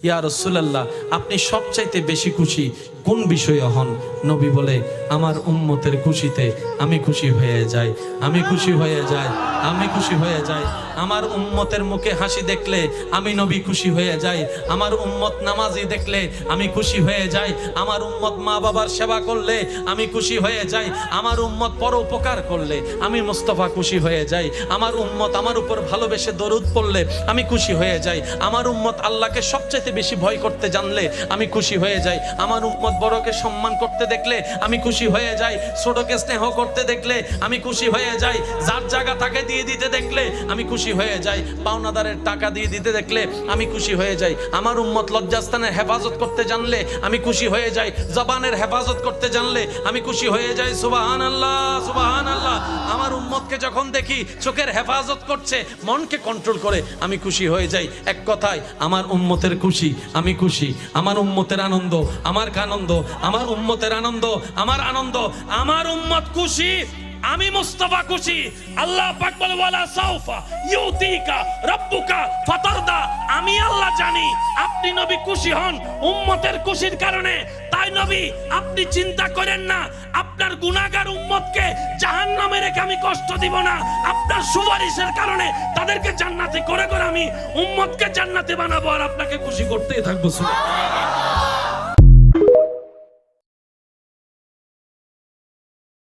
ইয়া রাসূলুল্লাহ, আপনি সবচাইতে বেশি খুশি কোন বিষয়ে হন? নবী বলে, আমার উম্মতের খুশিতে আমি খুশি হয়ে যাই, আমি খুশি হয়ে যাই, আমি খুশি হয়ে যাই। আমার উম্মতের মুখে হাসি দেখলে আমি নবী খুশি হয়ে যাই। আমার উম্মত নামাজি দেখলে আমি খুশি হয়ে যাই। আমার উম্মত মা বাবার সেবা করলে আমি খুশি হয়ে যাই। আমার উম্মত পরোপকার করলে আমি মুস্তাফা খুশি হয়ে যাই। আমার উম্মত আমার উপর ভালোবেসে দরুদ পড়লে আমি খুশি হয়ে যাই। আমার উম্মত আল্লাহকে সবচেয়ে বেশি ভয় করতে জানলে আমি খুশি হয়ে যাই। আমার উম্মত বড়কে সম্মান করতে দেখলে আমি খুশি হয়ে যাই। ছোটকে স্নেহ করতে দেখলে আমি খুশি হয়ে যাই। যার জায়গা তাকে দিয়ে দিতে দেখলে আমি খুশি হয়ে যাই। পাওনাদারের টাকা দিয়ে দিতে দেখলে আমি খুশি হয়ে যাই। আমার উম্মত লজ্জাস্থানের হেফাজত করতে জানলে আমি খুশি হয়ে যাই। জবানের হেফাজত করতে জানলে আমি খুশি হয়ে যাই। সুবহানাল্লাহ, সুবহানাল্লাহ। আমার উম্মতকে যখন দেখি চোখের হেফাজত করছে, মনকে কন্ট্রোল করে, আমি খুশি হয়ে যাই। এক কথায় আমার উম্মতের খুশি আমি খুশি, আমার উম্মতের আনন্দ আমার আনন্দ, আমার উম্মতের আনন্দ আমার আনন্দ। আমার উম্মত খুশি, আমি মুস্তাফা খুশি। আল্লাহ পাক বলে, ওয়ালা সাউফা ইউতিকা রাব্বুকা ফাতারদা। আমি আল্লাহ জানি আপনি নবী খুশি হন উম্মতের খুশির কারণে। তাই নবী, আপনি চিন্তা করেন না আপনার গুনাহগার উম্মতকে জাহান্নামে রেখে আমি কষ্ট দিব না। আপনার সুপারিশের কারণে তাদেরকে জান্নাতি করে করে আমি উম্মতকে জান্নাতি বানাবো, আর আপনাকে খুশি করতেই থাকবো। সুবহানাল্লাহ।